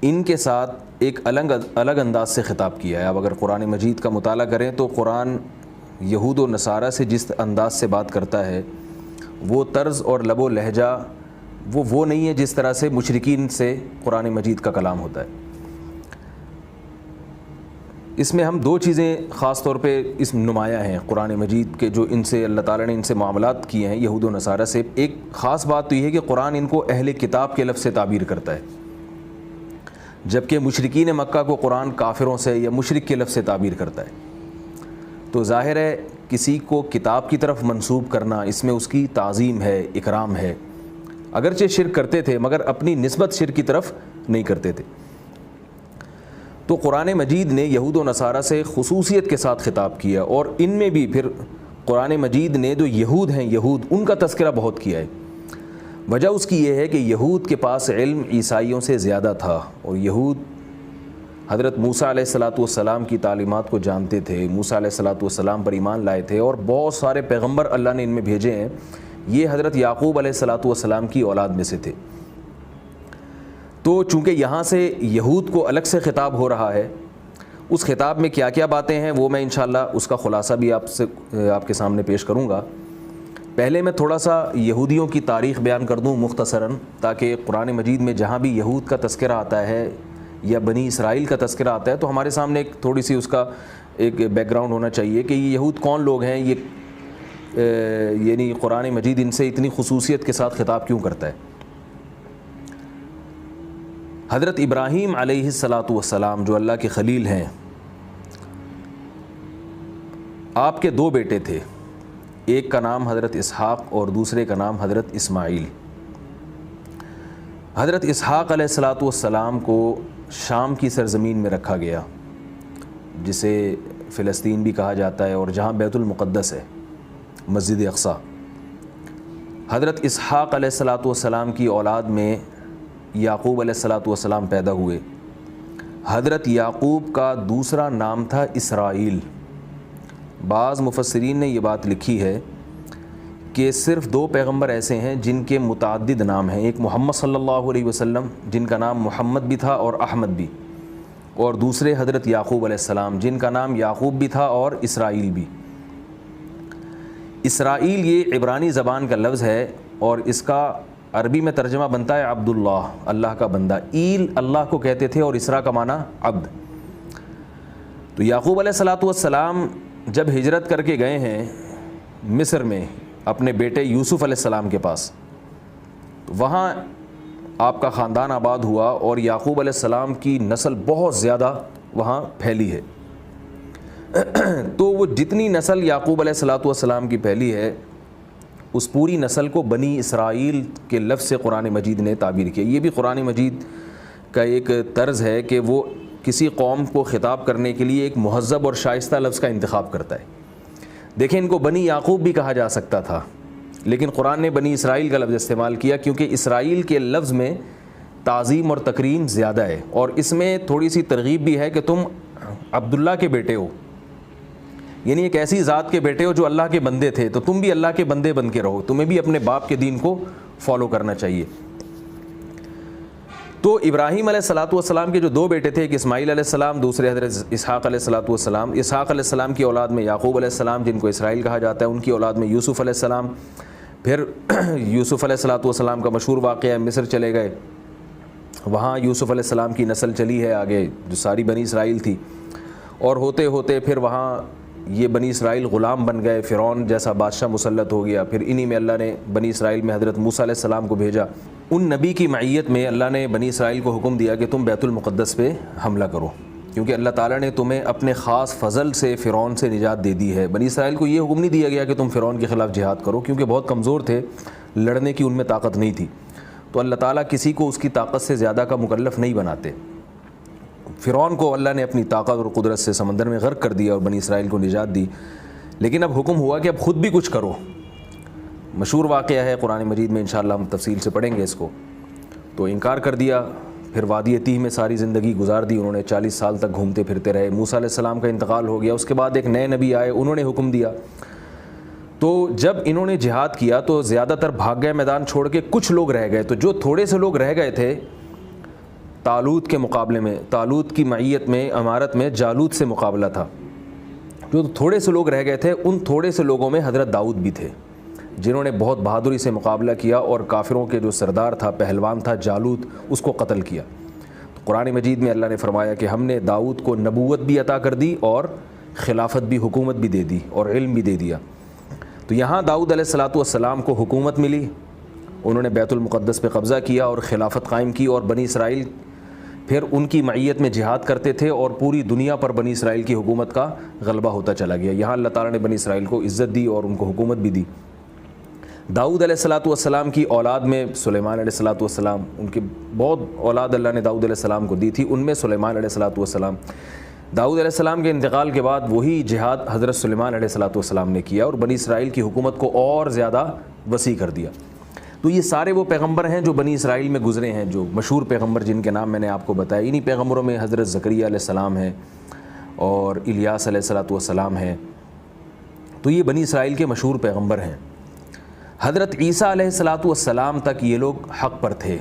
ان کے ساتھ ایک الگ انداز سے خطاب کیا ہے. اب اگر قرآن مجید کا مطالعہ کریں تو قرآن یہود و نصارہ سے جس انداز سے بات کرتا ہے وہ طرز اور لب و لہجہ وہ نہیں ہے جس طرح سے مشرکین سے قرآن مجید کا کلام ہوتا ہے. اس میں ہم دو چیزیں خاص طور پہ اس نمایاں ہیں قرآن مجید کے جو ان سے اللہ تعالیٰ نے ان سے معاملات کیے ہیں یہود و نصارہ سے. ایک خاص بات تو یہ ہے کہ قرآن ان کو اہل کتاب کے لفظ سے تعبیر کرتا ہے، جبکہ مشرکین مکہ کو قرآن کافروں سے یا مشرک کے لفظ سے تعبیر کرتا ہے. تو ظاہر ہے کسی کو کتاب کی طرف منسوب کرنا اس میں اس کی تعظیم ہے، اکرام ہے. اگرچہ شرک کرتے تھے مگر اپنی نسبت شرک کی طرف نہیں کرتے تھے. تو قرآن مجید نے یہود و نصارہ سے خصوصیت کے ساتھ خطاب کیا، اور ان میں بھی پھر قرآن مجید نے جو یہود ہیں یہود ان کا تذکرہ بہت کیا ہے. وجہ اس کی یہ ہے کہ یہود کے پاس علم عیسائیوں سے زیادہ تھا، اور یہود حضرت موسیٰ علیہ الصلاۃ والسلام کی تعلیمات کو جانتے تھے، موسیٰ علیہ الصلاۃ والسلام پر ایمان لائے تھے، اور بہت سارے پیغمبر اللہ نے ان میں بھیجے ہیں یہ حضرت یعقوب علیہ الصلاۃ والسلام کی اولاد میں سے تھے. تو چونکہ یہاں سے یہود کو الگ سے خطاب ہو رہا ہے، اس خطاب میں کیا کیا باتیں ہیں وہ میں انشاءاللہ اس کا خلاصہ بھی آپ کے سامنے پیش کروں گا. پہلے میں تھوڑا سا یہودیوں کی تاریخ بیان کر دوں مختصراً، تاکہ قرآن مجید میں جہاں بھی یہود کا تذکرہ آتا ہے یا بنی اسرائیل کا تذکرہ آتا ہے تو ہمارے سامنے ایک تھوڑی سی اس کا ایک بیک گراؤنڈ ہونا چاہیے کہ یہ یہود کون لوگ ہیں، یہ یعنی قرآن مجید ان سے اتنی خصوصیت کے ساتھ خطاب کیوں کرتا ہے. حضرت ابراہیم علیہ الصلاۃ والسلام جو اللہ کے خلیل ہیں، آپ کے دو بیٹے تھے، ایک کا نام حضرت اسحاق اور دوسرے کا نام حضرت اسماعیل. حضرت اسحاق علیہ الصلاۃ والسلام کو شام کی سرزمین میں رکھا گیا جسے فلسطین بھی کہا جاتا ہے، اور جہاں بیت المقدس ہے مسجد اقصیٰ. حضرت اسحاق علیہ الصلاۃ والسلام کی اولاد میں یعقوب علیہ الصلاۃ والسلام پیدا ہوئے. حضرت یعقوب کا دوسرا نام تھا اسرائیل. بعض مفسرین نے یہ بات لکھی ہے کہ صرف دو پیغمبر ایسے ہیں جن کے متعدد نام ہیں، ایک محمد صلی اللہ علیہ وسلم جن کا نام محمد بھی تھا اور احمد بھی، اور دوسرے حضرت یعقوب علیہ السلام جن کا نام یعقوب بھی تھا اور اسرائیل بھی. اسرائیل یہ عبرانی زبان کا لفظ ہے اور اس کا عربی میں ترجمہ بنتا ہے عبداللہ، اللہ کا بندہ. ایل اللہ کو کہتے تھے اور اسرا کا معنی عبد. تو یعقوب علیہ الصلاۃ والسلام جب ہجرت کر کے گئے ہیں مصر میں اپنے بیٹے یوسف علیہ السلام کے پاس، وہاں آپ کا خاندان آباد ہوا اور یعقوب علیہ السلام کی نسل بہت زیادہ وہاں پھیلی ہے. تو وہ جتنی نسل یعقوب علیہ الصلاۃ والسلام کی پھیلی ہے اس پوری نسل کو بنی اسرائیل کے لفظ سے قرآن مجید نے تعبیر کیا. یہ بھی قرآن مجید کا ایک طرز ہے کہ وہ کسی قوم کو خطاب کرنے کے لیے ایک مہذب اور شائستہ لفظ کا انتخاب کرتا ہے. دیکھیں ان کو بنی یعقوب بھی کہا جا سکتا تھا لیکن قرآن نے بنی اسرائیل کا لفظ استعمال کیا کیونکہ اسرائیل کے لفظ میں تعظیم اور تکریم زیادہ ہے، اور اس میں تھوڑی سی ترغیب بھی ہے کہ تم عبداللہ کے بیٹے ہو، یعنی ایک ایسی ذات کے بیٹے ہو جو اللہ کے بندے تھے، تو تم بھی اللہ کے بندے بن کے رہو، تمہیں بھی اپنے باپ کے دین کو فالو کرنا چاہیے. تو ابراہیم علیہ الصلاۃ والسلام کے جو دو بیٹے تھے، ایک اسماعیل علیہ السلام، دوسرے حضرت اسحاق علیہ الصلاۃ والسلام. اسحاق علیہ السلام کی اولاد میں یعقوب علیہ السلام جن کو اسرائیل کہا جاتا ہے، ان کی اولاد میں یوسف علیہ السلام. پھر یوسف علیہ الصلاۃ والسلام کا مشہور واقعہ ہے، مصر چلے گئے، وہاں یوسف علیہ السلام کی نسل چلی ہے آگے جو ساری بنی اسرائیل تھی، اور ہوتے ہوتے پھر وہاں یہ بنی اسرائیل غلام بن گئے، فرعون جیسا بادشاہ مسلط ہو گیا. پھر انہی میں اللہ نے بنی اسرائیل میں حضرت موسیٰ علیہ السلام کو بھیجا. ان نبی کی معیت میں اللہ نے بنی اسرائیل کو حکم دیا کہ تم بیت المقدس پہ حملہ کرو، کیونکہ اللہ تعالیٰ نے تمہیں اپنے خاص فضل سے فرعون سے نجات دے دی ہے. بنی اسرائیل کو یہ حکم نہیں دیا گیا کہ تم فرعون کے خلاف جہاد کرو، کیونکہ بہت کمزور تھے، لڑنے کی ان میں طاقت نہیں تھی. تو اللہ تعالیٰ کسی کو اس کی طاقت سے زیادہ کا مکلف نہیں بناتے. فرعون کو اللہ نے اپنی طاقت اور قدرت سے سمندر میں غرق کر دیا اور بنی اسرائیل کو نجات دی. لیکن اب حکم ہوا کہ اب خود بھی کچھ کرو. مشہور واقعہ ہے قرآن مجید میں، انشاءاللہ ہم تفصیل سے پڑھیں گے اس کو. تو انکار کر دیا، پھر وادی تیہ میں ساری زندگی گزار دی انہوں نے، 40 سال تک گھومتے پھرتے رہے. موسیٰ علیہ السلام کا انتقال ہو گیا، اس کے بعد ایک نئے نبی آئے، انہوں نے حکم دیا. تو جب انہوں نے جہاد کیا تو زیادہ تر بھاگ گئے میدان چھوڑ کے، کچھ لوگ رہ گئے. تو جو تھوڑے سے لوگ رہ گئے تھے طالوت کے مقابلے میں، طالوت کی معیت میں، امارت میں جالوت سے مقابلہ تھا. جو تھوڑے سے لوگ رہ گئے تھے ان تھوڑے سے لوگوں میں حضرت داؤد بھی تھے جنہوں نے بہت بہادری سے مقابلہ کیا اور کافروں کے جو سردار تھا، پہلوان تھا جالوت، اس کو قتل کیا. تو قرآن مجید میں اللہ نے فرمایا کہ ہم نے داؤد کو نبوت بھی عطا کر دی اور خلافت بھی، حکومت بھی دے دی اور علم بھی دے دیا. تو یہاں داؤد علیہ السلام کو حکومت ملی، انہوں نے بیت المقدس پہ قبضہ کیا اور خلافت قائم کی، اور بنی اسرائیل پھر ان کی معیت میں جہاد کرتے تھے اور پوری دنیا پر بنی اسرائیل کی حکومت کا غلبہ ہوتا چلا گیا. یہاں اللہ تعالیٰ نے بنی اسرائیل کو عزت دی اور ان کو حکومت بھی دی. داؤد علیہ السلام کی اولاد میں سلیمان علیہ السلام، ان کی بہت اولاد اللہ نے داؤد علیہ السلام کو دی تھی، ان میں سلیمان علیہ السلام. داؤد علیہ السلام کے انتقال کے بعد وہی جہاد حضرت سلیمان علیہ السلام نے کیا اور بنی اسرائیل کی حکومت کو اور زیادہ وسیع کر دیا. تو یہ سارے وہ پیغمبر ہیں جو بنی اسرائیل میں گزرے ہیں، جو مشہور پیغمبر جن کے نام میں نے آپ کو بتایا. انہی پیغمبروں میں حضرت زکریا علیہ السلام ہیں اور الیاس علیہ السلام ہیں. تو یہ بنی اسرائیل کے مشہور پیغمبر ہیں. حضرت عیسیٰ علیہ السلام تک یہ لوگ حق پر تھے،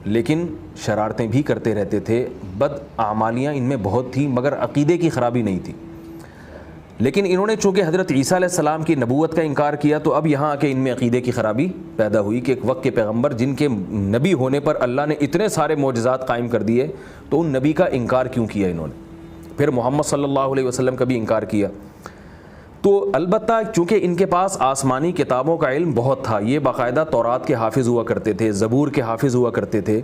لیکن شرارتیں بھی کرتے رہتے تھے، بد اعمالیاں ان میں بہت تھیں، مگر عقیدے کی خرابی نہیں تھی. لیکن انہوں نے چونکہ حضرت عیسیٰ علیہ السلام کی نبوت کا انکار کیا تو اب یہاں آ کے ان میں عقیدے کی خرابی پیدا ہوئی کہ ایک وقت کے پیغمبر جن کے نبی ہونے پر اللہ نے اتنے سارے معجزات قائم کر دیے تو ان نبی کا انکار کیوں کیا انہوں نے. پھر محمد صلی اللہ علیہ وسلم کا بھی انکار کیا. تو البتہ چونکہ ان کے پاس آسمانی کتابوں کا علم بہت تھا، یہ باقاعدہ تورات کے حافظ ہوا کرتے تھے، زبور کے حافظ ہوا کرتے تھے،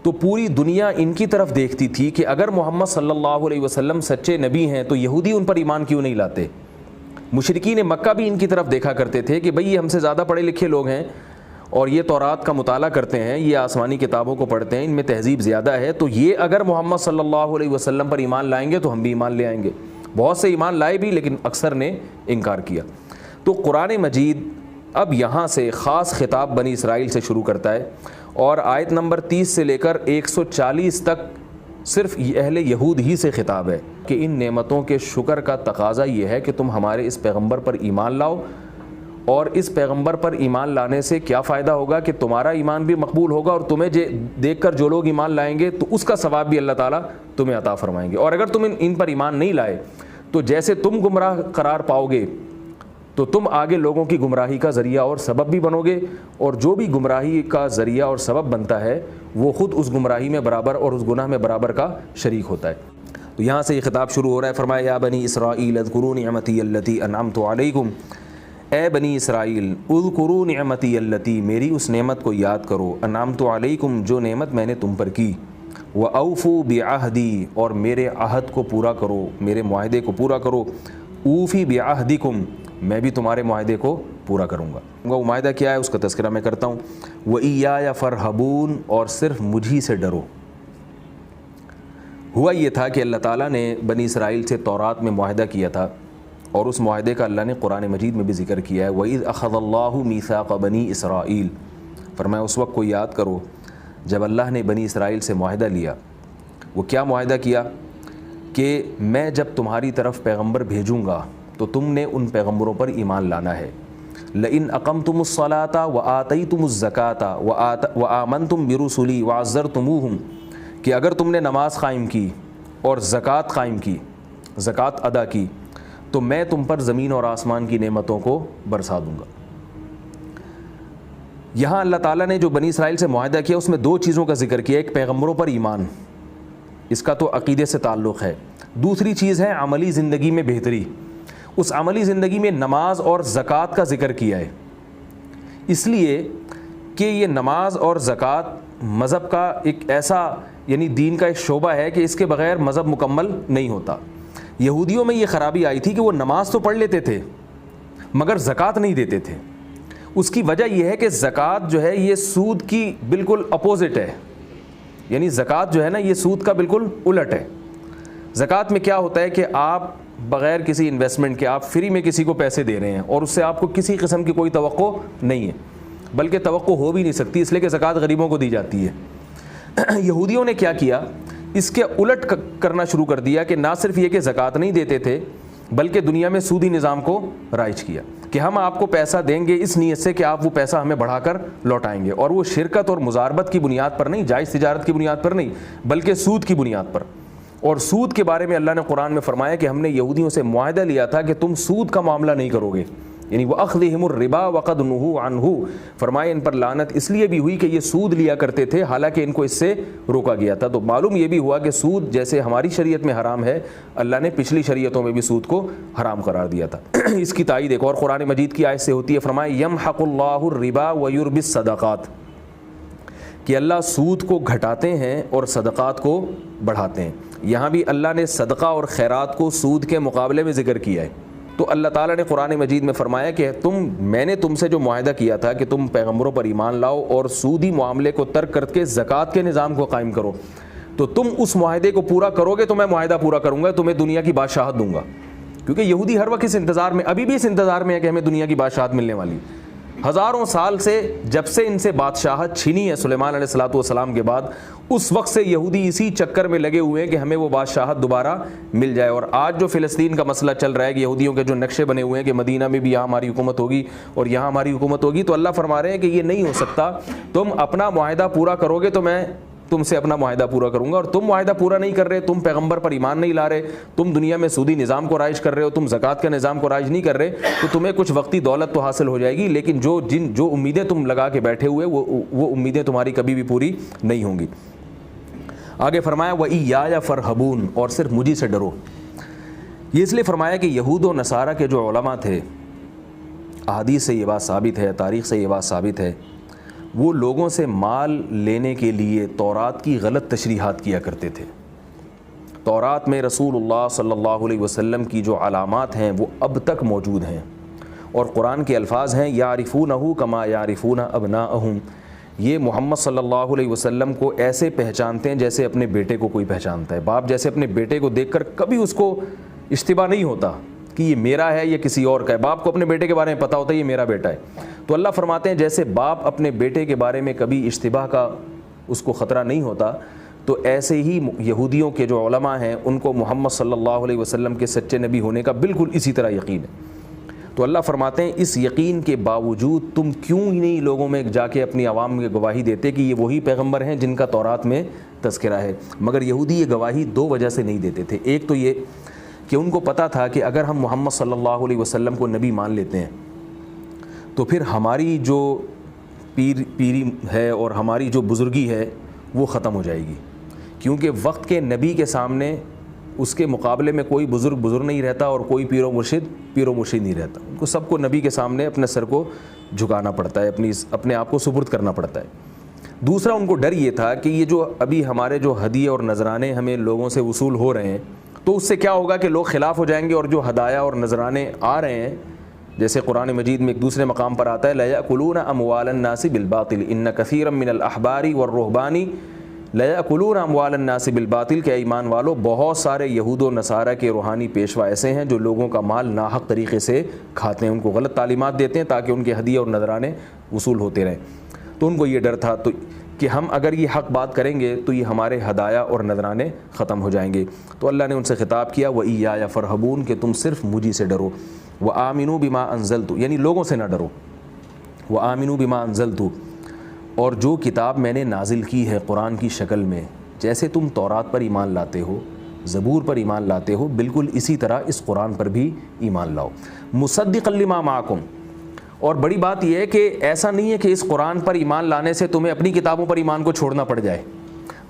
تو پوری دنیا ان کی طرف دیکھتی تھی کہ اگر محمد صلی اللہ علیہ وسلم سچے نبی ہیں تو یہودی ان پر ایمان کیوں نہیں لاتے. مشرکین مکہ بھی ان کی طرف دیکھا کرتے تھے کہ بھئی یہ ہم سے زیادہ پڑھے لکھے لوگ ہیں اور یہ تورات کا مطالعہ کرتے ہیں، یہ آسمانی کتابوں کو پڑھتے ہیں، ان میں تہذیب زیادہ ہے، تو یہ اگر محمد صلی اللہ علیہ وسلم پر ایمان لائیں گے تو ہم بھی ایمان لے آئیں گے. بہت سے ایمان لائے بھی لیکن اکثر نے انکار کیا. تو قرآن مجید اب یہاں سے خاص خطاب بنی اسرائیل سے شروع کرتا ہے اور آیت نمبر 30 سے لے کر 140 تک صرف اہل یہود ہی سے خطاب ہے کہ ان نعمتوں کے شکر کا تقاضا یہ ہے کہ تم ہمارے اس پیغمبر پر ایمان لاؤ، اور اس پیغمبر پر ایمان لانے سے کیا فائدہ ہوگا کہ تمہارا ایمان بھی مقبول ہوگا اور تمہیں دیکھ کر جو لوگ ایمان لائیں گے تو اس کا ثواب بھی اللہ تعالیٰ تمہیں عطا فرمائیں گے. اور اگر تم ان پر ایمان نہیں لائے تو جیسے تم گمراہ قرار پاؤ گے تو تم آگے لوگوں کی گمراہی کا ذریعہ اور سبب بھی بنو گے، اور جو بھی گمراہی کا ذریعہ اور سبب بنتا ہے وہ خود اس گمراہی میں برابر اور اس گناہ میں برابر کا شریک ہوتا ہے. تو یہاں سے یہ خطاب شروع ہو رہا ہے. فرمایا یا بنی اسرائیل اذکروا نعمتی التی انعمت علیکم، اے بنی اسرائیل اذکروا نعمتی التی، میری اس نعمت کو یاد کرو، انعمت علیکم، جو نعمت میں نے تم پر کی، وَأَوْفُوا بِعَهْدِي، اور میرے عہد کو پورا کرو، میرے معاہدے کو پورا کرو. اوفی بعہدکم، میں بھی تمہارے معاہدے کو پورا کروں گا. وہ معاہدہ کیا ہے اس کا تذکرہ میں کرتا ہوں. وَإِيَّايَ فَارْهَبُونَ، اور صرف مجھی سے ڈرو. ہوا یہ تھا کہ اللہ تعالیٰ نے بنی اسرائیل سے تورات میں معاہدہ کیا تھا اور اس معاہدے کا اللہ نے قرآن مجید میں بھی ذکر کیا ہے. وَإِذْ أَخَذَ اللَّهُ مِيثَاقَ بَنِي إِسْرَائِيلَ، فرمایا اس وقت کو یاد کرو جب اللہ نے بنی اسرائیل سے معاہدہ لیا. وہ کیا معاہدہ کیا کہ میں جب تمہاری طرف پیغمبر بھیجوں گا تو تم نے ان پیغمبروں پر ایمان لانا ہے. لئن اقمتم الصلاۃ وآتیتم الزکاۃ وآمنتم برسلی وعزرتموہم، کہ اگر تم نے نماز قائم کی اور زکوٰۃ قائم کی، زکوٰۃ ادا کی، تو میں تم پر زمین اور آسمان کی نعمتوں کو برسا دوں گا. یہاں اللہ تعالیٰ نے جو بنی اسرائیل سے معاہدہ کیا اس میں دو چیزوں کا ذکر کیا. ایک پیغمبروں پر ایمان، اس کا تو عقیدے سے تعلق ہے. دوسری چیز ہے عملی زندگی میں بہتری. اس عملی زندگی میں نماز اور زکوٰۃ کا ذکر کیا ہے، اس لیے کہ یہ نماز اور زکوٰۃ مذہب کا ایک ایسا یعنی دین کا ایک شعبہ ہے کہ اس کے بغیر مذہب مکمل نہیں ہوتا. یہودیوں میں یہ خرابی آئی تھی کہ وہ نماز تو پڑھ لیتے تھے مگر زکوٰۃ نہیں دیتے تھے. اس کی وجہ یہ ہے کہ زکوٰۃ جو ہے یہ سود کی بالکل اپوزٹ ہے، یعنی زکوٰۃ جو ہے نا یہ سود کا بالکل الٹ ہے. زکوٰۃ میں کیا ہوتا ہے کہ آپ بغیر کسی انویسٹمنٹ کے آپ فری میں کسی کو پیسے دے رہے ہیں اور اس سے آپ کو کسی قسم کی کوئی توقع نہیں ہے، بلکہ توقع ہو بھی نہیں سکتی، اس لیے کہ زکوٰۃ غریبوں کو دی جاتی ہے. یہودیوں نے کیا کیا، اس کے الٹ کرنا شروع کر دیا کہ نہ صرف یہ کہ زکوٰۃ نہیں دیتے تھے بلکہ دنیا میں سودی نظام کو رائج کیا. کہ ہم آپ کو پیسہ دیں گے اس نیت سے کہ آپ وہ پیسہ ہمیں بڑھا کر لوٹائیں گے، اور وہ شرکت اور مزاربت کی بنیاد پر نہیں، جائز تجارت کی بنیاد پر نہیں، بلکہ سود کی بنیاد پر۔ اور سود کے بارے میں اللہ نے قرآن میں فرمایا کہ ہم نے یہودیوں سے معاہدہ لیا تھا کہ تم سود کا معاملہ نہیں کرو گے، یعنی وَأَخْذِهِمُ الرِّبَا وَقَدْ نُهُوا عَنْهُ، فرمایا ان پر لعنت اس لیے بھی ہوئی کہ یہ سود لیا کرتے تھے حالانکہ ان کو اس سے روکا گیا تھا۔ تو معلوم یہ بھی ہوا کہ سود جیسے ہماری شریعت میں حرام ہے، اللہ نے پچھلی شریعتوں میں بھی سود کو حرام قرار دیا تھا۔ اس کی تائید ایک اور قرآن مجید کی آیت سے ہوتی ہے، فرمایا يَمْحَقُ اللَّهُ الرِّبَا وَيُرْبِي الصَّدَقَاتِ، کہ اللہ سود کو گھٹاتے ہیں اور صدقات کو بڑھاتے ہیں۔ یہاں بھی اللہ نے صدقہ اور خیرات کو سود کے مقابلے میں ذکر کیا ہے۔ تو اللہ تعالیٰ نے قرآن مجید میں فرمایا کہ میں نے تم سے جو معاہدہ کیا تھا کہ تم پیغمبروں پر ایمان لاؤ اور سودی معاملے کو ترک کر کے زکوٰۃ کے نظام کو قائم کرو، تو تم اس معاہدے کو پورا کرو گے تو میں معاہدہ پورا کروں گا، تمہیں دنیا کی بادشاہت دوں گا۔ کیونکہ یہودی ہر وقت اس انتظار میں، ابھی بھی اس انتظار میں ہے کہ ہمیں دنیا کی بادشاہت ملنے والی۔ ہزاروں سال سے جب سے ان سے بادشاہت چھینی ہے سلیمان علیہ السلام کے بعد، اس وقت سے یہودی اسی چکر میں لگے ہوئے ہیں کہ ہمیں وہ بادشاہت دوبارہ مل جائے۔ اور آج جو فلسطین کا مسئلہ چل رہا ہے کہ یہودیوں کے جو نقشے بنے ہوئے ہیں کہ مدینہ میں بھی یہاں ہماری حکومت ہوگی اور یہاں ہماری حکومت ہوگی، تو اللہ فرما رہے ہیں کہ یہ نہیں ہو سکتا، تم اپنا معاہدہ پورا کرو گے تو میں تم سے اپنا معاہدہ پورا کروں گا، اور تم معاہدہ پورا نہیں کر رہے، تم پیغمبر پر ایمان نہیں لا رہے، تم دنیا میں سودی نظام کو رائج کر رہے ہو، تم زکوٰۃ کا نظام کو رائج نہیں کر رہے، تو تمہیں کچھ وقتی دولت تو حاصل ہو جائے گی، لیکن جو امیدیں تم لگا کے بیٹھے ہوئے وہ امیدیں تمہاری کبھی بھی پوری نہیں ہوں گی۔ آگے فرمایا وَإِيَّايَ فَارْهَبُونِ، اور صرف مجھے سے ڈرو۔ یہ اس لیے فرمایا کہ یہود و نصارہ کے جو علماء تھے، احادیث سے یہ بات ثابت ہے، تاریخ سے یہ بات ثابت ہے، وہ لوگوں سے مال لینے کے لیے تورات کی غلط تشریحات کیا کرتے تھے۔ تورات میں رسول اللہ صلی اللہ علیہ وسلم کی جو علامات ہیں وہ اب تک موجود ہیں، اور قرآن کے الفاظ ہیں یعرفونہ کما یعرفون ابناءہم، یہ محمد صلی اللہ علیہ وسلم کو ایسے پہچانتے ہیں جیسے اپنے بیٹے کو کوئی پہچانتا ہے۔ باپ جیسے اپنے بیٹے کو دیکھ کر کبھی اس کو اشتباہ نہیں ہوتا کہ یہ میرا ہے یا کسی اور کا ہے، باپ کو اپنے بیٹے کے بارے میں پتہ ہوتا ہے یہ میرا بیٹا ہے۔ تو اللہ فرماتے ہیں جیسے باپ اپنے بیٹے کے بارے میں کبھی اشتباہ کا اس کو خطرہ نہیں ہوتا، تو ایسے ہی یہودیوں کے جو علماء ہیں ان کو محمد صلی اللہ علیہ وسلم کے سچے نبی ہونے کا بالکل اسی طرح یقین ہے۔ تو اللہ فرماتے ہیں اس یقین کے باوجود تم کیوں ہی نہیں لوگوں میں جا کے اپنی عوام میں گواہی دیتے کہ یہ وہی پیغمبر ہیں جن کا تورات میں تذکرہ ہے۔ مگر یہودی یہ گواہی دو وجہ سے نہیں دیتے تھے۔ ایک تو یہ کہ ان کو پتہ تھا کہ اگر ہم محمد صلی اللہ علیہ وسلم کو نبی مان لیتے ہیں تو پھر ہماری جو پیری ہے اور ہماری جو بزرگی ہے وہ ختم ہو جائے گی، کیونکہ وقت کے نبی کے سامنے اس کے مقابلے میں کوئی بزرگ نہیں رہتا اور کوئی پیر و مرشد نہیں رہتا۔ ان کو سب کو نبی کے سامنے اپنے سر کو جھکانا پڑتا ہے، اپنے آپ کو سپرد کرنا پڑتا ہے۔ دوسرا ان کو ڈر یہ تھا کہ یہ جو ابھی ہمارے جو ہدیے اور نذرانے ہمیں لوگوں سے وصول ہو رہے ہیں تو اس سے کیا ہوگا کہ لوگ خلاف ہو جائیں گے، اور جو ہدایہ اور نذرانے آ رہے ہیں جیسے قرآن مجید میں ایک دوسرے مقام پر آتا ہے لَيَأْكُلُونَ أَمْوَالَ النَّاسِ بِالْبَاطِلِ إِنَّ كَثِيرًا مِّنَ الْأَحْبَارِ وَالرُّهْبَانِ لَيَأْكُلُونَ أَمْوَالَ النَّاسِ بِالْبَاطِلِ، کہ ایمان والو بہت سارے یہود و نصارہ کے روحانی پیشوا ایسے ہیں جو لوگوں کا مال ناحق طریقے سے کھاتے ہیں، ان کو غلط تعلیمات دیتے ہیں تاکہ ان کے ہدیے اور نذرانے وصول ہوتے رہیں۔ تو ان کو یہ ڈر تھا کہ ہم اگر یہ حق بات کریں گے تو یہ ہمارے ہدایہ اور نذرانے ختم ہو جائیں گے۔ تو اللہ نے ان سے خطاب کیا وَإِيَّايَ فَارْهَبُونِ، کہ تم صرف مجھے سے ڈرو، وَآمِنُوا بِمَا أَنزَلْتُ، یعنی لوگوں سے نہ ڈرو، وَآمِنُوا بِمَا أَنزَلْتُ، اور جو کتاب میں نے نازل کی ہے قرآن کی شکل میں، جیسے تم تورات پر ایمان لاتے ہو، زبور پر ایمان لاتے ہو، بالکل اسی طرح اس قرآن پر بھی ایمان لاؤ، مُصَدِّقًا لِمَا مَعَكُمْ۔ اور بڑی بات یہ ہے کہ ایسا نہیں ہے کہ اس قرآن پر ایمان لانے سے تمہیں اپنی کتابوں پر ایمان کو چھوڑنا پڑ جائے،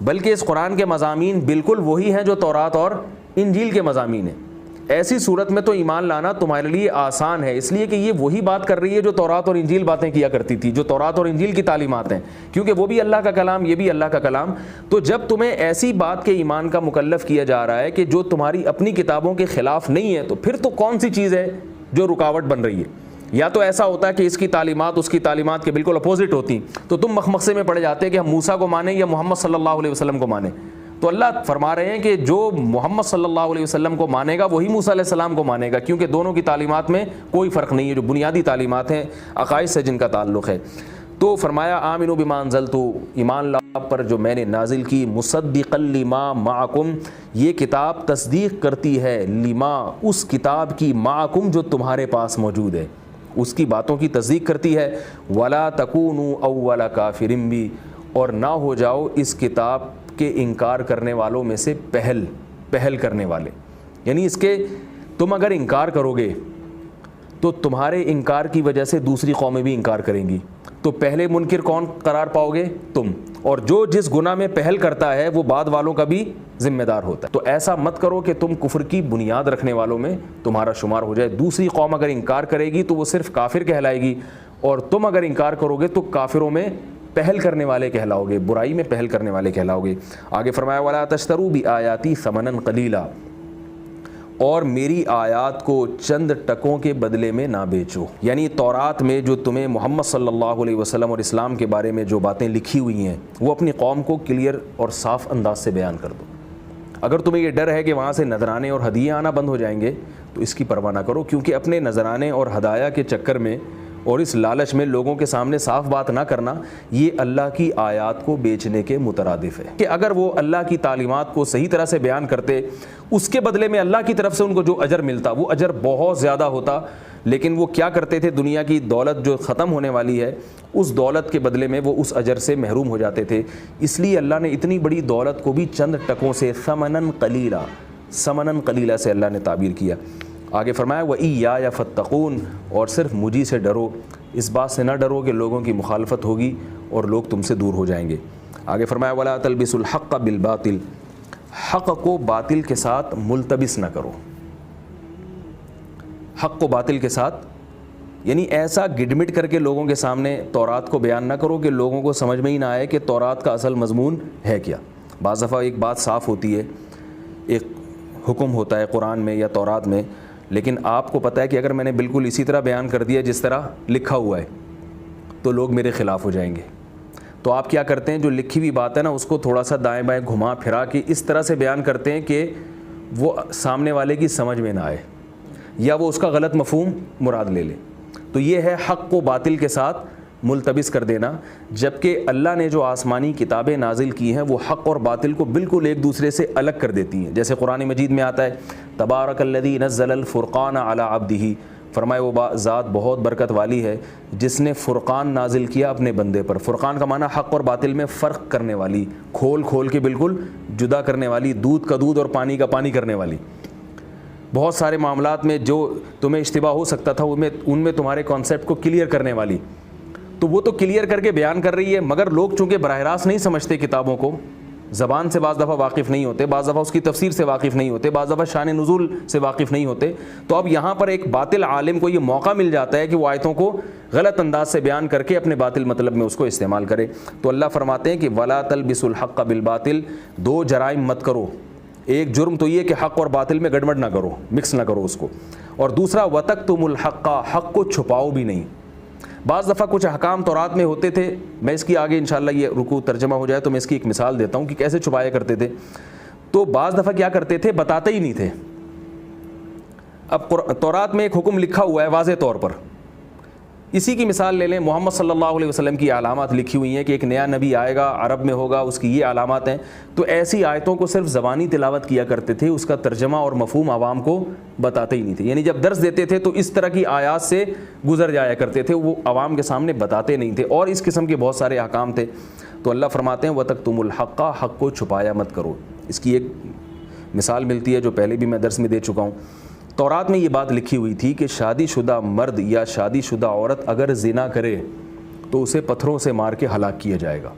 بلکہ اس قرآن کے مضامین بالکل وہی ہیں جو تورات اور انجیل کے مضامین ہیں۔ ایسی صورت میں تو ایمان لانا تمہارے لیے آسان ہے، اس لیے کہ یہ وہی بات کر رہی ہے جو تورات اور انجیل باتیں کیا کرتی تھی، جو تورات اور انجیل کی تعلیمات ہیں، کیونکہ وہ بھی اللہ کا کلام، یہ بھی اللہ کا کلام۔ تو جب تمہیں ایسی بات کے ایمان کا مکلف کیا جا رہا ہے کہ جو تمہاری اپنی کتابوں کے خلاف نہیں ہے، تو پھر تو کون سی چیز ہے جو رکاوٹ بن رہی ہے؟ یا تو ایسا ہوتا ہے کہ اس کی تعلیمات اس کی تعلیمات کے بالکل اپوزٹ ہوتی، تو تم مخمصے میں پڑ جاتے کہ ہم موسیٰ کو مانیں یا محمد صلی اللہ علیہ وسلم کو مانیں۔ تو اللہ فرما رہے ہیں کہ جو محمد صلی اللہ علیہ وسلم کو مانے گا وہی موسیٰ علیہ السلام کو مانے گا، کیونکہ دونوں کی تعلیمات میں کوئی فرق نہیں ہے، جو بنیادی تعلیمات ہیں عقائد سے جن کا تعلق ہے۔ تو فرمایا آمنوا بما انزلت، ایمان لا پر جو میں نے نازل کی، مصدقا لما معکم، یہ کتاب تصدیق کرتی ہے لما، اس کتاب کی، معکم جو تمہارے پاس موجود ہے۔ اس کی باتوں کی تصدیق کرتی ہے. ولا تکونوا اول کافر بھی, اور نہ ہو جاؤ اس کتاب کے انکار کرنے والوں میں سے پہل کرنے والے. یعنی اس کے تم اگر انکار کرو گے تو تمہارے انکار کی وجہ سے دوسری قومیں بھی انکار کریں گی, تو پہلے منکر کون قرار پاؤ گے؟ تم. اور جو جس گناہ میں پہل کرتا ہے وہ بعد والوں کا بھی ذمہ دار ہوتا ہے. تو ایسا مت کرو کہ تم کفر کی بنیاد رکھنے والوں میں تمہارا شمار ہو جائے. دوسری قوم اگر انکار کرے گی تو وہ صرف کافر کہلائے گی, اور تم اگر انکار کرو گے تو کافروں میں پہل کرنے والے کہلاؤ گے, برائی میں پہل کرنے والے کہلاؤ گے. آگے فرمایا وَلَا تَشْتَرُوا بِآيَاتِي ثَمَنًا قَلِيلًا, اور میری آیات کو چند ٹکوں کے بدلے میں نہ بیچو. یعنی تورات میں جو تمہیں محمد صلی اللہ علیہ وسلم اور اسلام کے بارے میں جو باتیں لکھی ہوئی ہیں وہ اپنی قوم کو کلیئر اور صاف انداز سے بیان کر دو. اگر تمہیں یہ ڈر ہے کہ وہاں سے نذرانے اور ہدیے آنا بند ہو جائیں گے تو اس کی پرواہ نہ کرو, کیونکہ اپنے نذرانے اور ہدایہ کے چکر میں اور اس لالچ میں لوگوں کے سامنے صاف بات نہ کرنا یہ اللہ کی آیات کو بیچنے کے مترادف ہے. کہ اگر وہ اللہ کی تعلیمات کو صحیح طرح سے بیان کرتے, اس کے بدلے میں اللہ کی طرف سے ان کو جو اجر ملتا وہ اجر بہت زیادہ ہوتا, لیکن وہ کیا کرتے تھے, دنیا کی دولت جو ختم ہونے والی ہے اس دولت کے بدلے میں وہ اس اجر سے محروم ہو جاتے تھے. اس لیے اللہ نے اتنی بڑی دولت کو بھی چند ٹکوں سے ثمناً قلیلا سے اللہ نے تعبیر کیا. آگے فرمایا وَإِيَّايَ فَاتَّقُونَ, اور صرف مجھی سے ڈرو. اس بات سے نہ ڈرو کہ لوگوں کی مخالفت ہوگی اور لوگ تم سے دور ہو جائیں گے. آگے فرمایا وَلَا تَلْبِسُوا الْحَقَّ بِالْبَاطِلِ, حق کو باطل کے ساتھ ملتبس نہ کرو. حق کو باطل کے ساتھ یعنی ایسا گڈمٹ کر کے لوگوں کے سامنے تورات کو بیان نہ کرو کہ لوگوں کو سمجھ میں ہی نہ آئے کہ تورات کا اصل مضمون ہے کیا. بعض دفعہ ایک بات صاف ہوتی ہے, ایک حکم ہوتا ہے قرآن میں یا تورات میں, لیکن آپ کو پتہ ہے کہ اگر میں نے بالکل اسی طرح بیان کر دیا جس طرح لکھا ہوا ہے تو لوگ میرے خلاف ہو جائیں گے. تو آپ کیا کرتے ہیں, جو لکھی ہوئی بات ہے نا اس کو تھوڑا سا دائیں بائیں گھما پھرا کے اس طرح سے بیان کرتے ہیں کہ وہ سامنے والے کی سمجھ میں نہ آئے یا وہ اس کا غلط مفہوم مراد لے لے. تو یہ ہے حق کو باطل کے ساتھ ملتبس کر دینا, جبکہ اللہ نے جو آسمانی کتابیں نازل کی ہیں وہ حق اور باطل کو بالکل ایک دوسرے سے الگ کر دیتی ہیں. جیسے قرآن مجید میں آتا ہے تبارک الذی نزل الفرقان علی عبدہ, فرمایا وہ ذات بہت برکت والی ہے جس نے فرقان نازل کیا اپنے بندے پر. فرقان کا معنی حق اور باطل میں فرق کرنے والی, کھول کھول کے بالکل جدا کرنے والی, دودھ کا دودھ اور پانی کا پانی کرنے والی. بہت سارے معاملات میں جو تمہیں اشتباہ ہو سکتا تھا ان میں تمہارے کانسیپٹ کو کلیئر کرنے والی. تو وہ تو کلیئر کر کے بیان کر رہی ہے, مگر لوگ چونکہ براہ راست نہیں سمجھتے کتابوں کو, زبان سے بعض دفعہ واقف نہیں ہوتے, بعض دفعہ اس کی تفسیر سے واقف نہیں ہوتے, بعض دفعہ شان نزول سے واقف نہیں ہوتے. تو اب یہاں پر ایک باطل عالم کو یہ موقع مل جاتا ہے کہ وہ آیتوں کو غلط انداز سے بیان کر کے اپنے باطل مطلب میں اس کو استعمال کرے. تو اللہ فرماتے ہیں کہ وَلَا تَلْبِسُوا الْحَقَّ بِالْبَاطِلِ, دو جرائم مت کرو. ایک جرم تو یہ کہ حق اور باطل میں گڑبڑ نہ کرو, مکس نہ کرو اس کو, اور دوسرا وَتَكْتُمُوا الْحَقَّ, حق کو چھپاؤ بھی نہیں. بعض دفعہ کچھ احکام تورات میں ہوتے تھے, میں اس کی آگے انشاءاللہ یہ رکوع ترجمہ ہو جائے تو میں اس کی ایک مثال دیتا ہوں کہ کیسے چھپایا کرتے تھے. تو بعض دفعہ کیا کرتے تھے, بتاتے ہی نہیں تھے. اب تورات میں ایک حکم لکھا ہوا ہے واضح طور پر, اسی کی مثال لے لیں, محمد صلی اللہ علیہ وسلم کی علامات لکھی ہوئی ہیں کہ ایک نیا نبی آئے گا, عرب میں ہوگا, اس کی یہ علامات ہیں. تو ایسی آیتوں کو صرف زبانی تلاوت کیا کرتے تھے, اس کا ترجمہ اور مفہوم عوام کو بتاتے ہی نہیں تھے. یعنی جب درس دیتے تھے تو اس طرح کی آیات سے گزر جایا کرتے تھے, وہ عوام کے سامنے بتاتے نہیں تھے. اور اس قسم کے بہت سارے احکام تھے. تو اللہ فرماتے ہیں وَتَكْتُمُوا الْحَقَّ, حق کو چھپایا مت کرو. اس کی ایک مثال ملتی ہے جو پہلے بھی میں درس میں دے چکا ہوں. تورات میں یہ بات لکھی ہوئی تھی کہ شادی شدہ مرد یا شادی شدہ عورت اگر زنا کرے تو اسے پتھروں سے مار کے ہلاک کیا جائے گا.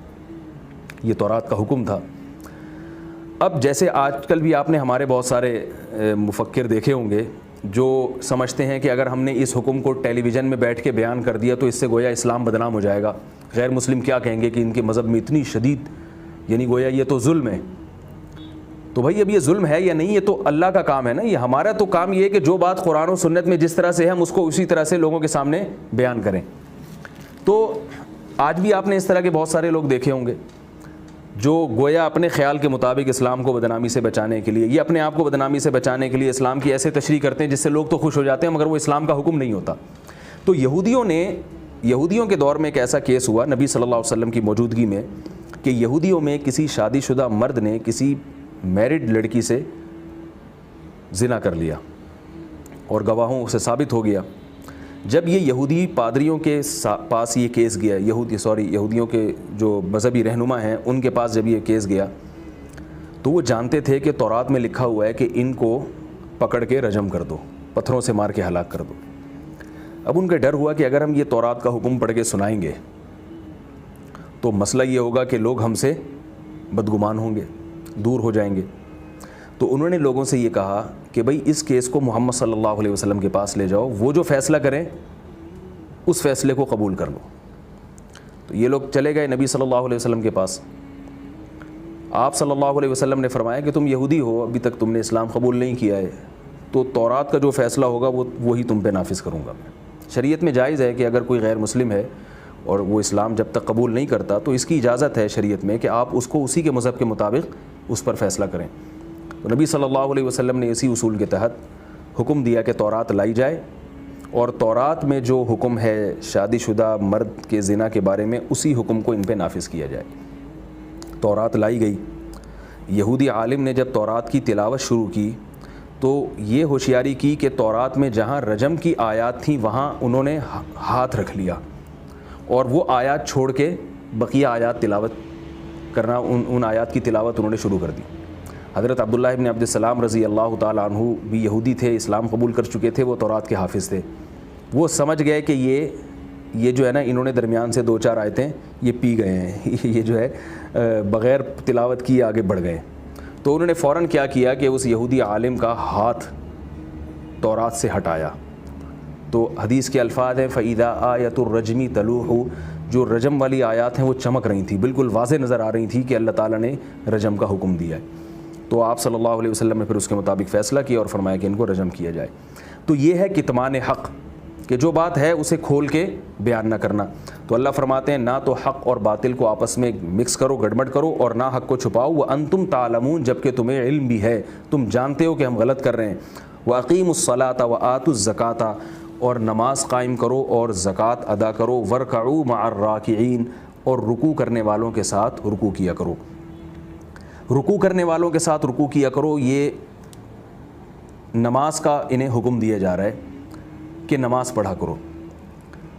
یہ تورات کا حکم تھا. اب جیسے آج کل بھی آپ نے ہمارے بہت سارے مفکر دیکھے ہوں گے جو سمجھتے ہیں کہ اگر ہم نے اس حکم کو ٹیلی ویژن میں بیٹھ کے بیان کر دیا تو اس سے گویا اسلام بدنام ہو جائے گا, غیر مسلم کیا کہیں گے کہ ان کے مذہب میں اتنی شدید, یعنی گویا یہ تو ظلم ہے. تو بھائی اب یہ ظلم ہے یا نہیں, یہ تو اللہ کا کام ہے نا. یہ ہمارا تو کام یہ ہے کہ جو بات قرآن و سنت میں جس طرح سے ہے ہم اس کو اسی طرح سے لوگوں کے سامنے بیان کریں. تو آج بھی آپ نے اس طرح کے بہت سارے لوگ دیکھے ہوں گے جو گویا اپنے خیال کے مطابق اسلام کو بدنامی سے بچانے کے لیے, یہ اپنے آپ کو بدنامی سے بچانے کے لیے اسلام کی ایسے تشریح کرتے ہیں جس سے لوگ تو خوش ہو جاتے ہیں, مگر وہ اسلام کا حکم نہیں ہوتا. تو یہودیوں کے دور میں ایک ایسا کیس ہوا نبی صلی اللہ علیہ وسلم کی موجودگی میں کہ یہودیوں میں کسی شادی شدہ مرد نے کسی میرڈ لڑکی سے زنا کر لیا اور گواہوں سے ثابت ہو گیا. جب یہ یہودی پادریوں کے پاس یہ کیس گیا، یہودیوں کے جو مذہبی رہنما ہیں ان کے پاس جب یہ کیس گیا تو وہ جانتے تھے کہ تورات میں لکھا ہوا ہے کہ ان کو پکڑ کے رجم کر دو، پتھروں سے مار کے ہلاک کر دو۔ اب ان کا ڈر ہوا کہ اگر ہم یہ تورات کا حکم پڑھ کے سنائیں گے تو مسئلہ یہ ہوگا کہ لوگ ہم سے بدگمان ہوں گے، دور ہو جائیں گے۔ تو انہوں نے لوگوں سے یہ کہا کہ بھئی اس کیس کو محمد صلی اللہ علیہ وسلم کے پاس لے جاؤ، وہ جو فیصلہ کریں اس فیصلے کو قبول کر لو۔ تو یہ لوگ چلے گئے نبی صلی اللہ علیہ وسلم کے پاس۔ آپ صلی اللہ علیہ وسلم نے فرمایا کہ تم یہودی ہو، ابھی تک تم نے اسلام قبول نہیں کیا ہے، تو تورات کا جو فیصلہ ہوگا وہی تم پہ نافذ کروں گا میں۔ شریعت میں جائز ہے کہ اگر کوئی غیر مسلم ہے اور وہ اسلام جب تک قبول نہیں کرتا تو اس کی اجازت ہے شریعت میں کہ آپ اس کو اسی کے مذہب کے مطابق اس پر فیصلہ کریں۔ تو نبی صلی اللہ علیہ وسلم نے اسی اصول کے تحت حکم دیا کہ تورات لائی جائے، اور تورات میں جو حکم ہے شادی شدہ مرد کے زنا کے بارے میں اسی حکم کو ان پہ نافذ کیا جائے۔ تورات لائی گئی۔ یہودی عالم نے جب تورات کی تلاوت شروع کی تو یہ ہوشیاری کی کہ تورات میں جہاں رجم کی آیات تھیں وہاں انہوں نے ہاتھ رکھ لیا اور وہ آیات چھوڑ کے بقیہ آیات تلاوت کرنا، ان آیات کی تلاوت انہوں نے شروع کر دی۔ حضرت عبداللہ ابن عبد السلام رضی اللہ تعالیٰ عنہ بھی یہودی تھے، اسلام قبول کر چکے تھے، وہ تورات کے حافظ تھے۔ وہ سمجھ گئے کہ یہ جو ہے نا انہوں نے درمیان سے 2-4 آیتیں یہ پی گئے ہیں، یہ جو ہے بغیر تلاوت کیے آگے بڑھ گئے۔ تو انہوں نے فوراً کیا کیا کہ اس یہودی عالم کا ہاتھ تورات سے ہٹایا۔ تو حدیث کے الفاظ ہیں فَإِذَا آیَةُ الرَّجْمِ تَلُوحُ، جو رجم والی آیات ہیں وہ چمک رہی تھیں، بالکل واضح نظر آ رہی تھی کہ اللہ تعالیٰ نے رجم کا حکم دیا ہے۔ تو آپ صلی اللہ علیہ وسلم نے پھر اس کے مطابق فیصلہ کیا اور فرمایا کہ ان کو رجم کیا جائے۔ تو یہ ہے کتمان حق، کہ جو بات ہے اسے کھول کے بیان نہ کرنا۔ تو اللہ فرماتے ہیں نہ تو حق اور باطل کو آپس میں مکس کرو، گڑبڑ کرو، اور نہ حق کو چھپاؤ، وَأَنْتُمْ تَعْلَمُونَ، جبکہ تمہیں علم بھی ہے، تم جانتے ہو کہ ہم غلط کر رہے ہیں۔ وَأَقِيمُوا الصَّلَاةَ وَآتُوا الزَّكَاةَ، اور نماز قائم کرو اور زکوٰۃ ادا کرو، وَارْكَعُوا مَعَ الرَّاكِعِينَ، اور رکوع کرنے والوں کے ساتھ رکوع کیا کرو۔ رکوع کرنے والوں کے ساتھ رکوع کیا کرو، یہ نماز کا انہیں حکم دیا جا رہا ہے کہ نماز پڑھا کرو۔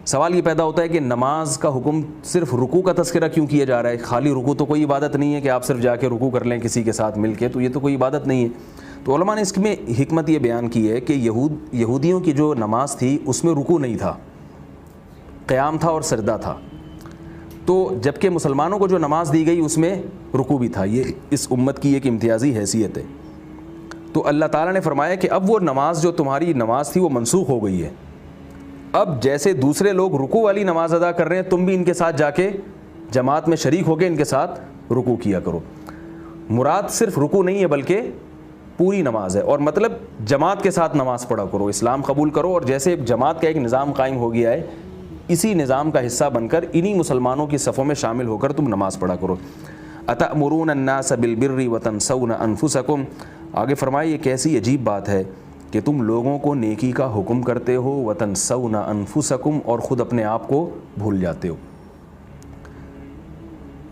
سوال یہ پیدا ہوتا ہے کہ نماز کا حکم صرف رکوع کا تذکرہ کیوں کیا جا رہا ہے؟ خالی رکوع تو کوئی عبادت نہیں ہے کہ آپ صرف جا کے رکوع کر لیں کسی کے ساتھ مل کے، تو یہ تو کوئی عبادت نہیں ہے۔ تو علماء نے اس میں حکمت یہ بیان کی ہے کہ یہودیوں کی جو نماز تھی اس میں رکوع نہیں تھا، قیام تھا اور سجدہ تھا، تو جبکہ مسلمانوں کو جو نماز دی گئی اس میں رکوع بھی تھا۔ یہ اس امت کی ایک امتیازی حیثیت ہے۔ تو اللہ تعالیٰ نے فرمایا کہ اب وہ نماز جو تمہاری نماز تھی وہ منسوخ ہو گئی ہے، اب جیسے دوسرے لوگ رکوع والی نماز ادا کر رہے ہیں تم بھی ان کے ساتھ جا کے جماعت میں شریک ہو کے ان کے ساتھ رکوع کیا کرو۔ مراد صرف رکوع نہیں ہے بلکہ پوری نماز ہے، اور مطلب جماعت کے ساتھ نماز پڑھا کرو، اسلام قبول کرو، اور جیسے جماعت کا ایک نظام قائم ہو گیا ہے اسی نظام کا حصہ بن کر انہی مسلمانوں کی صفوں میں شامل ہو کر تم نماز پڑھا کرو۔ أَتَأْمُرُونَ النَّاسَ بِالْبِرِّ وَتَنْسَوْنَ أَنفُسَكُمْ، آگے فرمائے یہ کیسی عجیب بات ہے کہ تم لوگوں کو نیکی کا حکم کرتے ہو، وَتَنْسَوْنَ أَنفُسَكُمْ، اور خود اپنے آپ کو بھول جاتے ہو،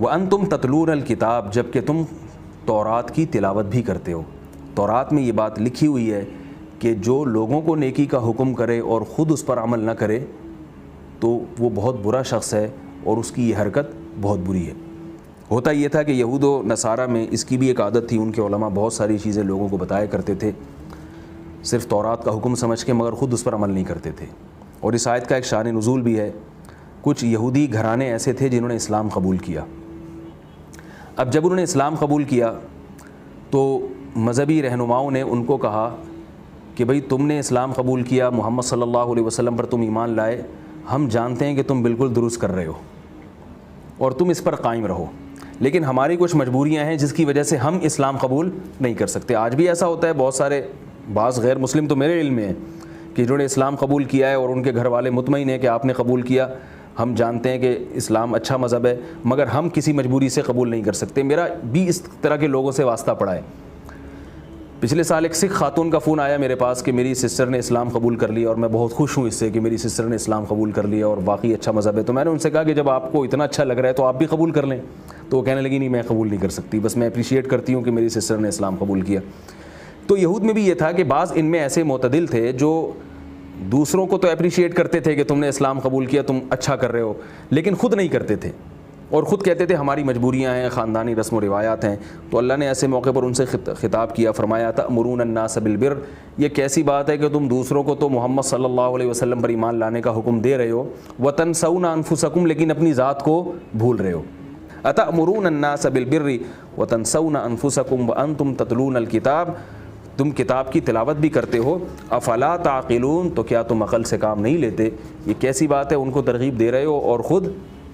وَأَنْتُمْ تَتْلُونَ الْكِتَابَ، جبکہ تم تورات کی تلاوت بھی کرتے ہو۔ تورات میں یہ بات لکھی ہوئی ہے کہ جو لوگوں کو نیکی کا حکم کرے اور خود اس پر عمل نہ کرے تو وہ بہت برا شخص ہے اور اس کی یہ حرکت بہت بری ہے۔ ہوتا یہ تھا کہ یہود و نصارہ میں اس کی بھی ایک عادت تھی، ان کے علماء بہت ساری چیزیں لوگوں کو بتایا کرتے تھے صرف تورات کا حکم سمجھ کے، مگر خود اس پر عمل نہیں کرتے تھے۔ اور اس آیت کا ایک شان نزول بھی ہے، کچھ یہودی گھرانے ایسے تھے جنہوں نے اسلام قبول کیا۔ اب جب انہوں نے اسلام قبول کیا تو مذہبی رہنماؤں نے ان کو کہا کہ بھئی تم نے اسلام قبول کیا، محمد صلی اللہ علیہ وسلم پر تم ایمان لائے، ہم جانتے ہیں کہ تم بالکل درست کر رہے ہو اور تم اس پر قائم رہو، لیکن ہماری کچھ مجبوریاں ہیں جس کی وجہ سے ہم اسلام قبول نہیں کر سکتے۔ آج بھی ایسا ہوتا ہے، بہت سارے بعض غیر مسلم تو میرے علم میں ہیں کہ جنہوں نے اسلام قبول کیا ہے اور ان کے گھر والے مطمئن ہیں کہ آپ نے قبول کیا، ہم جانتے ہیں کہ اسلام اچھا مذہب ہے مگر ہم کسی مجبوری سے قبول نہیں کر سکتے۔ میرا بھی اس طرح کے لوگوں سے واسطہ پڑا ہے۔ پچھلے سال ایک سکھ خاتون کا فون آیا میرے پاس کہ میری سسٹر نے اسلام قبول کر لیا اور میں بہت خوش ہوں اس سے کہ میری سسٹر نے اسلام قبول کر لیا اور واقعی اچھا مذہب ہے۔ تو میں نے ان سے کہا کہ جب آپ کو اتنا اچھا لگ رہا ہے تو آپ بھی قبول کر لیں۔ تو وہ کہنے لگی نہیں، میں قبول نہیں کر سکتی، بس میں اپریشیٹ کرتی ہوں کہ میری سسٹر نے اسلام قبول کیا۔ تو یہود میں بھی یہ تھا کہ بعض ان میں ایسے معتدل تھے جو دوسروں کو تو اپریشیٹ کرتے تھے کہ تم نے اسلام قبول کیا، تم اچھا کر رہے ہو، لیکن خود نہیں کرتے تھے اور خود کہتے تھے ہماری مجبوریاں ہیں، خاندانی رسم و روایات ہیں. تو اللہ نے ایسے موقع پر ان سے خطاب کیا، فرمایا تأمرون الناس بالبر، یہ کیسی بات ہے کہ تم دوسروں کو تو محمد صلی اللہ علیہ وسلم پر ایمان لانے کا حکم دے رہے ہو، وتنسون انفسکم، لیکن اپنی ذات کو بھول رہے ہو. اتأمرون الناس بالبر وتنسون انفسکم وانتم تتلون الکتاب، تم کتاب کی تلاوت بھی کرتے ہو، افلا تعقلون، تو کیا تم عقل سے کام نہیں لیتے؟ یہ کیسی بات ہے، ان کو ترغیب دے رہے ہو اور خود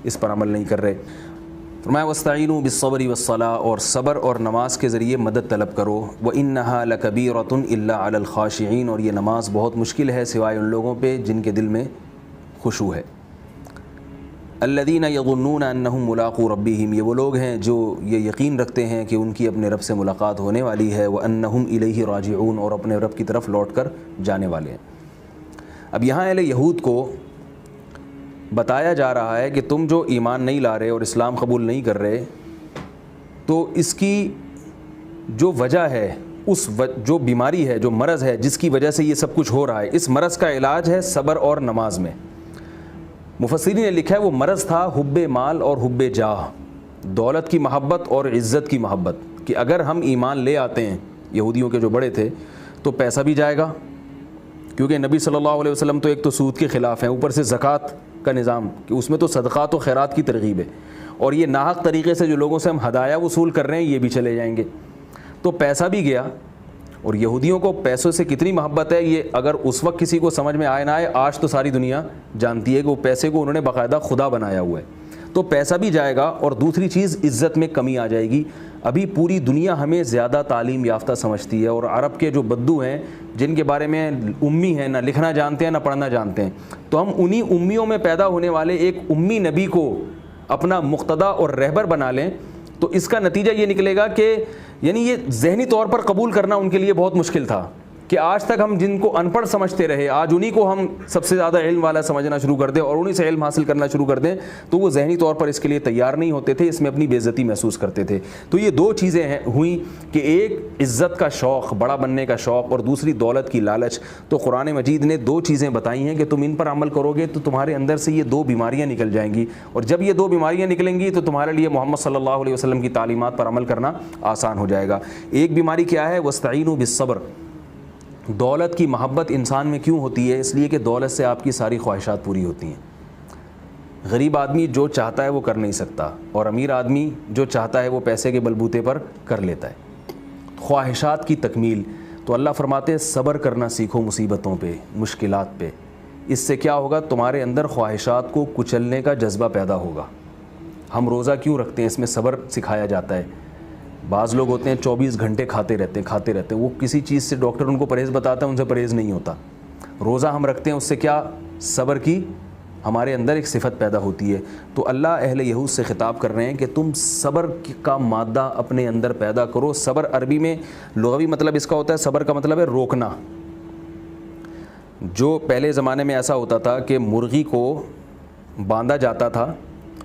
اس پر عمل نہیں کر رہے. فرمایا واستعینوا بالصبر والصلاۃ، اور صبر اور نماز کے ذریعے مدد طلب کرو. وانھا لکبیرۃ الا علی الخاشعین، اور یہ نماز بہت مشکل ہے سوائے ان لوگوں پہ جن کے دل میں خشوع ہے. الذین یظنون انہم ملاقو ربہم، یہ وہ لوگ ہیں جو یہ یقین رکھتے ہیں کہ ان کی اپنے رب سے ملاقات ہونے والی ہے. وانہم الیہ راجعون، اور اپنے رب کی طرف لوٹ کر جانے والے ہیں. اب یہاں اہل یہود کو بتایا جا رہا ہے کہ تم جو ایمان نہیں لا رہے اور اسلام قبول نہیں کر رہے، تو اس کی جو وجہ ہے، جو بیماری ہے، جو مرض ہے جس کی وجہ سے یہ سب کچھ ہو رہا ہے، اس مرض کا علاج ہے صبر اور نماز میں. مفسرین نے لکھا ہے وہ مرض تھا حب مال اور حب جاہ، دولت کی محبت اور عزت کی محبت، کہ اگر ہم ایمان لے آتے ہیں، یہودیوں کے جو بڑے تھے، تو پیسہ بھی جائے گا، کیونکہ نبی صلی اللہ علیہ وسلم تو ایک تو سود کے خلاف ہیں، اوپر سے زکوٰۃ کا نظام کہ اس میں تو صدقات و خیرات کی ترغیب ہے، اور یہ ناحق طریقے سے جو لوگوں سے ہم ہدایہ وصول کر رہے ہیں یہ بھی چلے جائیں گے، تو پیسہ بھی گیا. اور یہودیوں کو پیسوں سے کتنی محبت ہے، یہ اگر اس وقت کسی کو سمجھ میں آئے نہ آئے، آج تو ساری دنیا جانتی ہے کہ وہ پیسے کو انہوں نے باقاعدہ خدا بنایا ہوا ہے. تو پیسہ بھی جائے گا، اور دوسری چیز عزت میں کمی آ جائے گی. ابھی پوری دنیا ہمیں زیادہ تعلیم یافتہ سمجھتی ہے، اور عرب کے جو بدو ہیں جن کے بارے میں امی ہیں، نہ لکھنا جانتے ہیں نہ پڑھنا جانتے ہیں، تو ہم انہی امیوں میں پیدا ہونے والے ایک امی نبی کو اپنا مقتدا اور رہبر بنا لیں، تو اس کا نتیجہ یہ نکلے گا کہ یعنی یہ ذہنی طور پر قبول کرنا ان کے لیے بہت مشکل تھا کہ آج تک ہم جن کو ان پڑھ سمجھتے رہے، آج انہی کو ہم سب سے زیادہ علم والا سمجھنا شروع کر دیں اور انہی سے علم حاصل کرنا شروع کر دیں، تو وہ ذہنی طور پر اس کے لیے تیار نہیں ہوتے تھے، اس میں اپنی بے عزتی محسوس کرتے تھے. تو یہ دو چیزیں ہوئیں کہ ایک عزت کا شوق، بڑا بننے کا شوق، اور دوسری دولت کی لالچ. تو قرآن مجید نے دو چیزیں بتائی ہیں کہ تم ان پر عمل کرو گے تو تمہارے اندر سے یہ دو بیماریاں نکل جائیں گی، اور جب یہ دو بیماریاں نکلیں گی تو تمہارے لیے محمد صلی اللہ علیہ وسلم کی تعلیمات پر عمل کرنا آسان ہو جائے گا. ایک بیماری کیا ہے؟ واستعینوا بالصبر. دولت کی محبت انسان میں کیوں ہوتی ہے؟ اس لیے کہ دولت سے آپ کی ساری خواہشات پوری ہوتی ہیں. غریب آدمی جو چاہتا ہے وہ کر نہیں سکتا، اور امیر آدمی جو چاہتا ہے وہ پیسے کے بلبوتے پر کر لیتا ہے. خواہشات کی تکمیل. تو اللہ فرماتے ہیں صبر کرنا سیکھو مصیبتوں پہ، مشکلات پہ. اس سے کیا ہوگا؟ تمہارے اندر خواہشات کو کچلنے کا جذبہ پیدا ہوگا. ہم روزہ کیوں رکھتے ہیں؟ اس میں صبر سکھایا جاتا ہے. بعض لوگ ہوتے ہیں 24 گھنٹے کھاتے رہتے ہیں، وہ کسی چیز سے ڈاکٹر ان کو پرہیز بتاتا ہے، ان سے پرہیز نہیں ہوتا. روزہ ہم رکھتے ہیں، اس سے کیا؟ صبر کی ہمارے اندر ایک صفت پیدا ہوتی ہے. تو اللہ اہل یہود سے خطاب کر رہے ہیں کہ تم صبر کا مادہ اپنے اندر پیدا کرو. صبر عربی میں لغوی مطلب اس کا ہوتا ہے، صبر کا مطلب ہے روکنا. جو پہلے زمانے میں ایسا ہوتا تھا کہ مرغی کو باندھا جاتا تھا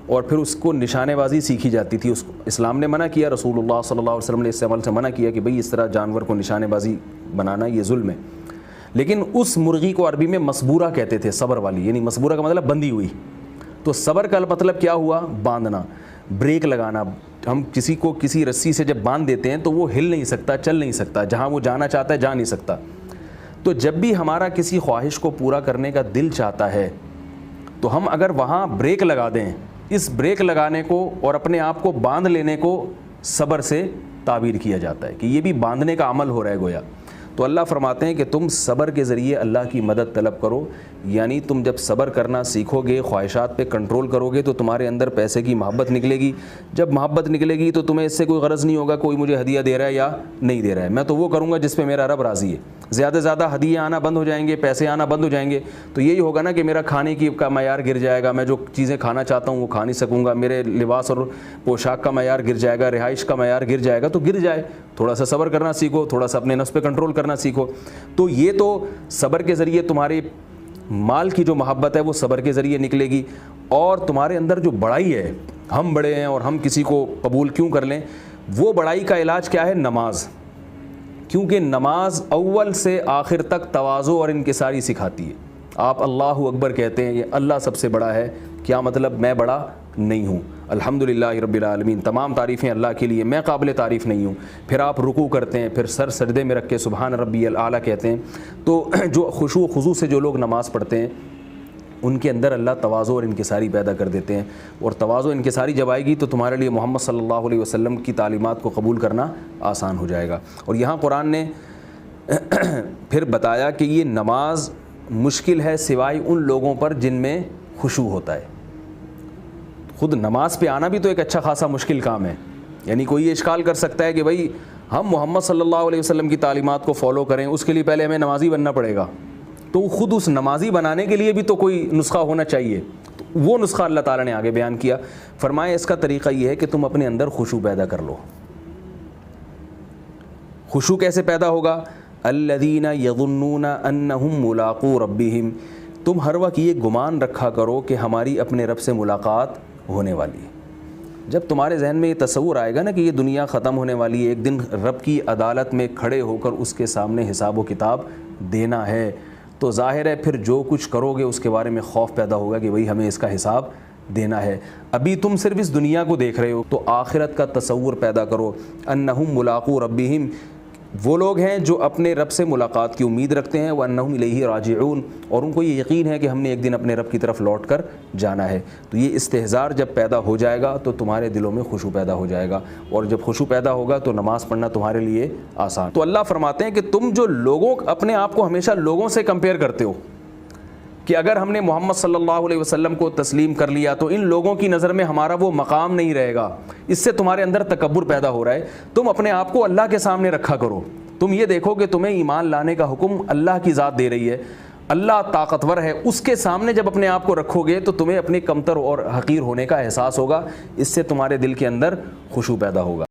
اور پھر اس کو نشانے بازی سیکھی جاتی تھی. اس کو اسلام نے منع کیا، رسول اللہ صلی اللہ علیہ وسلم نے اس عمل سے منع کیا کہ بھئی اس طرح جانور کو نشانے بازی بنانا یہ ظلم ہے. لیکن اس مرغی کو عربی میں مسبورہ کہتے تھے، صبر والی، یعنی مسبورہ کا مطلب بندھی ہوئی. تو صبر کا مطلب کیا ہوا؟ باندھنا، بریک لگانا. ہم کسی کو کسی رسی سے جب باندھ دیتے ہیں تو وہ ہل نہیں سکتا، چل نہیں سکتا، جہاں وہ جانا چاہتا ہے جا نہیں سکتا. تو جب بھی ہمارا کسی خواہش کو پورا کرنے کا دل چاہتا ہے تو ہم اگر وہاں بریک لگا دیں، اس بریک لگانے کو اور اپنے آپ کو باندھ لینے کو صبر سے تعبیر کیا جاتا ہے کہ یہ بھی باندھنے کا عمل ہو رہا ہے گویا. تو اللہ فرماتے ہیں کہ تم صبر کے ذریعے اللہ کی مدد طلب کرو. یعنی تم جب صبر کرنا سیکھو گے، خواہشات پہ کنٹرول کرو گے، تو تمہارے اندر پیسے کی محبت نکلے گی. جب محبت نکلے گی تو تمہیں اس سے کوئی غرض نہیں ہوگا کوئی مجھے ہدیہ دے رہا ہے یا نہیں دے رہا ہے، میں تو وہ کروں گا جس پہ میرا رب راضی ہے. زیادہ سے زیادہ ہدیے آنا بند ہو جائیں گے، پیسے آنا بند ہو جائیں گے، تو یہی ہوگا نا کہ میرا کھانے کی کا معیار گر جائے گا، میں جو چیزیں کھانا چاہتا ہوں وہ کھا نہیں سکوں گا، میرے لباس اور پوشاک کا معیار گر جائے گا، رہائش کا معیار گر جائے گا. تو گر جائے، تھوڑا سا صبر کرنا سیکھو، تھوڑا سا اپنے نفس پہ کنٹرول کرنا سیکھو. تو یہ تو صبر کے ذریعے تمہاری مال کی جو محبت ہے وہ صبر کے ذریعے نکلے گی. اور تمہارے اندر جو بڑائی ہے، ہم بڑے ہیں اور ہم کسی کو قبول کیوں کر لیں، وہ بڑائی کا علاج کیا ہے؟ نماز. کیونکہ نماز اول سے آخر تک تواضع اور انکساری سکھاتی ہے. آپ اللہ اکبر کہتے ہیں, یہ اللہ سب سے بڑا ہے, کیا مطلب؟ میں بڑا نہیں ہوں. الحمدللہ رب العالمین, تمام تعریفیں اللہ کے لیے, میں قابل تعریف نہیں ہوں. پھر آپ رکوع کرتے ہیں, پھر سر سجدے میں رکھ کے سبحان ربی الاعلیٰ کہتے ہیں. تو جو خشوع و خضوع سے جو لوگ نماز پڑھتے ہیں ان کے اندر اللہ تواضع اور انکساری پیدا کر دیتے ہیں. اور تواضع و انکساری جب آئے گی تو تمہارے لیے محمد صلی اللہ علیہ وسلم کی تعلیمات کو قبول کرنا آسان ہو جائے گا. اور یہاں قرآن نے پھر بتایا کہ یہ نماز مشکل ہے سوائے ان لوگوں پر جن میں خشوع ہوتا ہے. خود نماز پہ آنا بھی تو ایک اچھا خاصا مشکل کام ہے. یعنی کوئی یہ اشکال کر سکتا ہے کہ بھائی ہم محمد صلی اللہ علیہ وسلم کی تعلیمات کو فالو کریں, اس کے لیے پہلے ہمیں نمازی بننا پڑے گا. تو خود اس نمازی بنانے کے لیے بھی تو کوئی نسخہ ہونا چاہیے. وہ نسخہ اللہ تعالیٰ نے آگے بیان کیا. فرمایا اس کا طریقہ یہ ہے کہ تم اپنے اندر خشوع پیدا کر لو. خشوع کیسے پیدا ہوگا؟ الذین یظنون انہم ملاقو ربہم, تم ہر وقت یہ گمان رکھا کرو کہ ہماری اپنے رب سے ملاقات ہونے والی ہے. جب تمہارے ذہن میں یہ تصور آئے گا نا کہ یہ دنیا ختم ہونے والی ہے, ایک دن رب کی عدالت میں کھڑے ہو کر اس کے سامنے حساب و کتاب دینا ہے, تو ظاہر ہے پھر جو کچھ کرو گے اس کے بارے میں خوف پیدا ہوگا کہ بھئی ہمیں اس کا حساب دینا ہے. ابھی تم صرف اس دنیا کو دیکھ رہے ہو, تو آخرت کا تصور پیدا کرو. انہم ملاقو ربہم, وہ لوگ ہیں جو اپنے رب سے ملاقات کی امید رکھتے ہیں. وَأَنَّهُمْ إِلَيْهِ راجعون, اور ان کو یہ یقین ہے کہ ہم نے ایک دن اپنے رب کی طرف لوٹ کر جانا ہے. تو یہ استحضار جب پیدا ہو جائے گا تو تمہارے دلوں میں خشوع پیدا ہو جائے گا, اور جب خشوع پیدا ہوگا تو نماز پڑھنا تمہارے لیے آسان. تو اللہ فرماتے ہیں کہ تم جو لوگوں اپنے آپ کو ہمیشہ لوگوں سے کمپیئر کرتے ہو کہ اگر ہم نے محمد صلی اللہ علیہ وسلم کو تسلیم کر لیا تو ان لوگوں کی نظر میں ہمارا وہ مقام نہیں رہے گا, اس سے تمہارے اندر تکبر پیدا ہو رہا ہے. تم اپنے آپ کو اللہ کے سامنے رکھا کرو. تم یہ دیکھو کہ تمہیں ایمان لانے کا حکم اللہ کی ذات دے رہی ہے, اللہ طاقتور ہے, اس کے سامنے جب اپنے آپ کو رکھو گے تو تمہیں اپنے کمتر اور حقیر ہونے کا احساس ہوگا. اس سے تمہارے دل کے اندر خشوع پیدا ہوگا.